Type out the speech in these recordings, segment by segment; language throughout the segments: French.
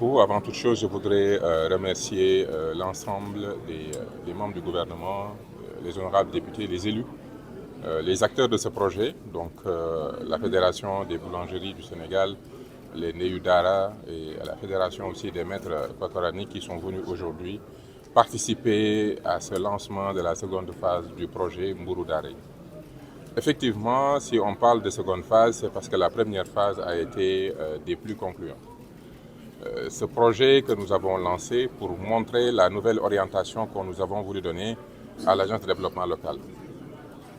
beaucoup. Avant toute chose, je voudrais remercier l'ensemble des membres du gouvernement, les honorables députés, les élus, les acteurs de ce projet, donc la Fédération des boulangeries du Sénégal, les Neudara et la Fédération aussi des maîtres cotoraniques qui sont venus aujourd'hui participer à ce lancement de la seconde phase du projet Mbourou Daré. Effectivement, si on parle de seconde phase, c'est parce que la première phase a été des plus concluantes. Ce projet que nous avons lancé pour montrer la nouvelle orientation que nous avons voulu donner à l'Agence de développement local.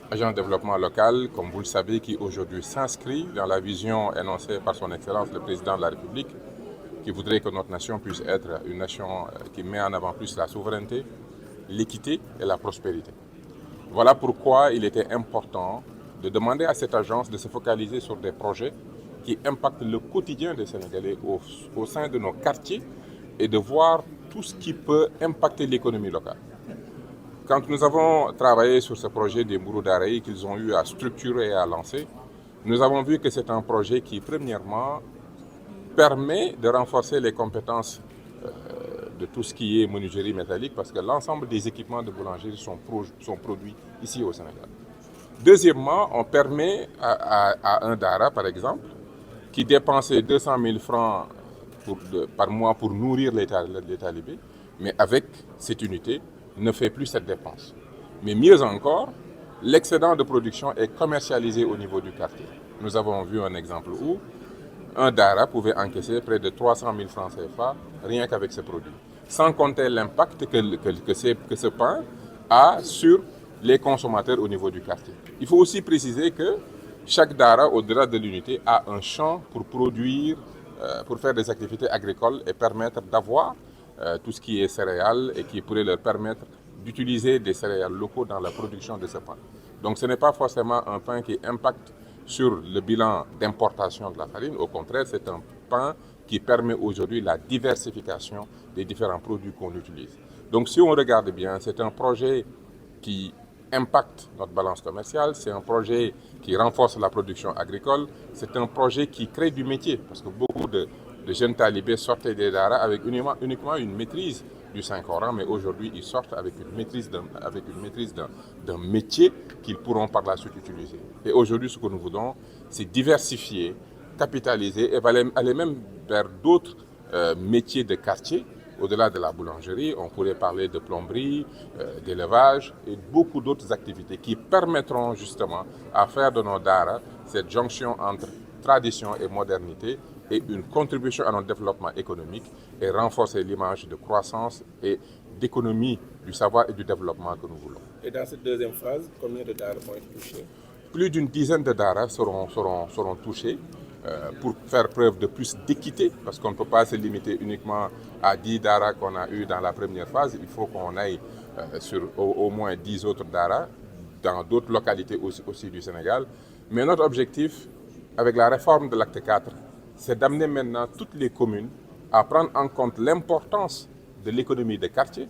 L'Agence de développement local, comme vous le savez, qui aujourd'hui s'inscrit dans la vision énoncée par son Excellence le Président de la République, qui voudrait que notre nation puisse être une nation qui met en avant plus la souveraineté, l'équité et la prospérité. Voilà pourquoi il était important de demander à cette agence de se focaliser sur des projets qui impactent le quotidien des Sénégalais au sein de nos quartiers et de voir tout ce qui peut impacter l'économie locale. Quand nous avons travaillé sur ce projet des Mbourou Daré qu'ils ont eu à structurer et à lancer, nous avons vu que c'est un projet qui, premièrement, permet de renforcer les compétences de tout ce qui est menuiserie métallique parce que l'ensemble des équipements de boulangerie sont produits ici au Sénégal. Deuxièmement, on permet à un Dara, par exemple, qui dépensait 200 000 francs par mois pour nourrir les talibés, mais avec cette unité, ne fait plus cette dépense. Mais mieux encore, l'excédent de production est commercialisé au niveau du quartier. Nous avons vu un exemple où un Dara pouvait encaisser près de 300 000 francs CFA rien qu'avec ce produit, sans compter l'impact que ce pain a sur les consommateurs au niveau du quartier. Il faut aussi préciser que chaque Dara, au-delà de l'unité, a un champ pour produire, pour faire des activités agricoles et permettre d'avoir tout ce qui est céréales et qui pourrait leur permettre d'utiliser des céréales locaux dans la production de ce pain. Donc ce n'est pas forcément un pain qui impacte sur le bilan d'importation de la farine. Au contraire, c'est un pain qui permet aujourd'hui la diversification des différents produits qu'on utilise. Donc si on regarde bien, c'est un projet qui impacte notre balance commerciale, c'est un projet qui renforce la production agricole, c'est un projet qui crée du métier, parce que beaucoup de jeunes talibés sortaient des Dara avec uniquement une maîtrise du Saint-Coran, mais aujourd'hui ils sortent avec une maîtrise d'un métier qu'ils pourront par la suite utiliser. Et aujourd'hui, ce que nous voulons, c'est diversifier, capitaliser et aller même vers d'autres métiers de quartier. Au-delà de la boulangerie, on pourrait parler de plomberie, d'élevage et beaucoup d'autres activités qui permettront justement à faire de nos Dara cette jonction entre tradition et modernité et une contribution à notre développement économique et renforcer l'image de croissance et d'économie du savoir et du développement que nous voulons. Et dans cette deuxième phase, combien de Dara vont être touchés? Plus d'une dizaine de Dara seront touchés pour faire preuve de plus d'équité, parce qu'on ne peut pas se limiter uniquement à 10 Dara qu'on a eu dans la première phase. Il faut qu'on aille sur au moins 10 autres Dara dans d'autres localités aussi du Sénégal. Mais notre objectif, avec la réforme de l'acte 4, c'est d'amener maintenant toutes les communes à prendre en compte l'importance de l'économie de quartier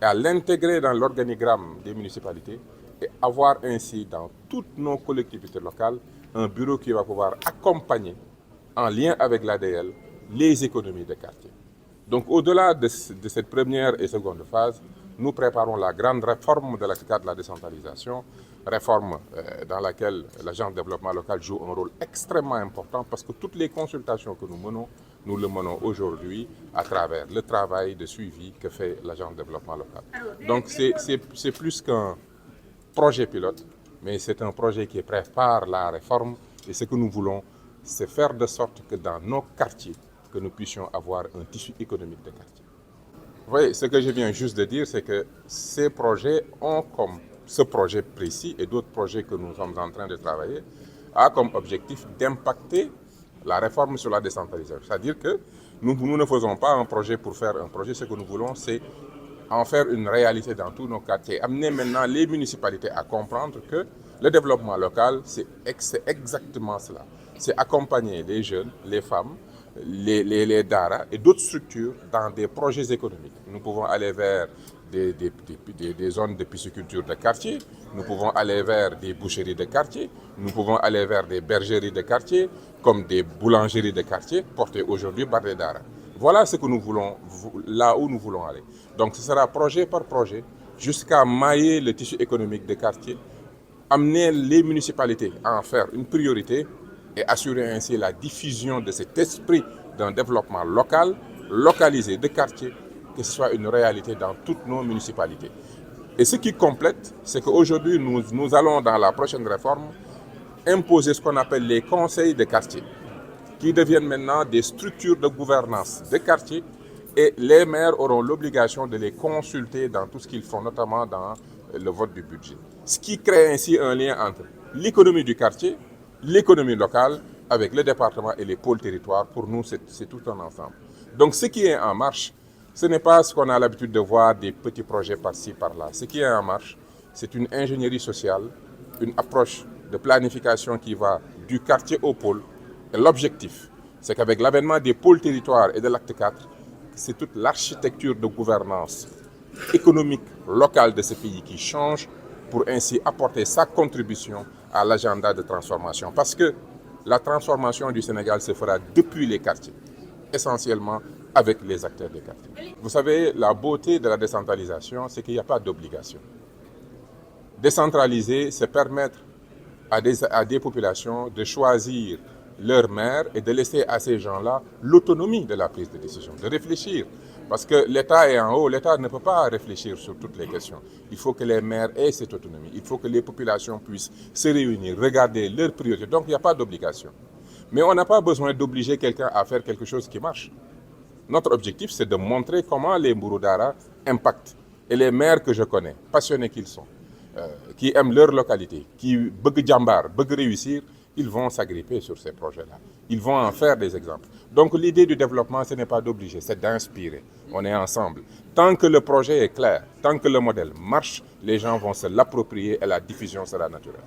et à l'intégrer dans l'organigramme des municipalités et avoir ainsi dans toutes nos collectivités locales un bureau qui va pouvoir accompagner en lien avec l'ADL les économies de quartier. Donc au-delà de cette première et seconde phase, nous préparons la grande réforme de l'acte 4 de la décentralisation, réforme dans laquelle l'agence de développement local joue un rôle extrêmement important parce que toutes les consultations que nous menons, nous le menons aujourd'hui à travers le travail de suivi que fait l'agence de développement local. Donc c'est plus qu'un projet pilote, mais c'est un projet qui prépare la réforme et ce que nous voulons, c'est faire de sorte que dans nos quartiers, que nous puissions avoir un tissu économique de quartier. Vous voyez, ce que je viens juste de dire, c'est que ces projets ont comme ce projet précis et d'autres projets que nous sommes en train de travailler, a comme objectif d'impacter la réforme sur la décentralisation. C'est-à-dire que nous ne faisons pas un projet pour faire un projet, ce que nous voulons, c'est en faire une réalité dans tous nos quartiers. Amener maintenant les municipalités à comprendre que le développement local, c'est exactement cela. C'est accompagner les jeunes, les femmes, les Dara et d'autres structures dans des projets économiques. Nous pouvons aller vers des zones de pisciculture de quartier, nous pouvons aller vers des boucheries de quartier, nous pouvons aller vers des bergeries de quartier, comme des boulangeries de quartier portées aujourd'hui par les Dara. Voilà ce que nous voulons, là où nous voulons aller. Donc ce sera projet par projet jusqu'à mailler le tissu économique des quartiers, amener les municipalités à en faire une priorité et assurer ainsi la diffusion de cet esprit d'un développement local, localisé de quartiers, que ce soit une réalité dans toutes nos municipalités. Et ce qui complète, c'est qu'aujourd'hui, nous allons dans la prochaine réforme imposer ce qu'on appelle les conseils de quartier, qui deviennent maintenant des structures de gouvernance de quartier, et les maires auront l'obligation de les consulter dans tout ce qu'ils font, notamment dans le vote du budget. Ce qui crée ainsi un lien entre l'économie du quartier, l'économie locale, avec le département et les pôles territoires. Pour nous, c'est tout un ensemble. Donc ce qui est en marche, ce n'est pas ce qu'on a l'habitude de voir, des petits projets par-ci, par-là. Ce qui est en marche, c'est une ingénierie sociale, une approche de planification qui va du quartier au pôle. Et l'objectif, c'est qu'avec l'avènement des pôles territoires et de l'acte 4, c'est toute l'architecture de gouvernance économique locale de ce pays qui change pour ainsi apporter sa contribution à l'agenda de transformation. Parce que la transformation du Sénégal se fera depuis les quartiers, essentiellement avec les acteurs des quartiers. Vous savez, la beauté de la décentralisation, c'est qu'il n'y a pas d'obligation. Décentraliser, c'est permettre à des populations de choisir leur maire et de laisser à ces gens-là l'autonomie de la prise de décision, de réfléchir. Parce que l'État est en haut, l'État ne peut pas réfléchir sur toutes les questions. Il faut que les maires aient cette autonomie, il faut que les populations puissent se réunir, regarder leurs priorités. Donc il n'y a pas d'obligation. Mais on n'a pas besoin d'obliger quelqu'un à faire quelque chose qui marche. Notre objectif, c'est de montrer comment les Mburuudara impactent. Et les maires que je connais, passionnés qu'ils sont, qui aiment leur localité, qui veulent jambar, veulent réussir, ils vont s'agripper sur ces projets-là. Ils vont en faire des exemples. Donc l'idée du développement, ce n'est pas d'obliger, c'est d'inspirer. On est ensemble. Tant que le projet est clair, tant que le modèle marche, les gens vont se l'approprier et la diffusion sera naturelle.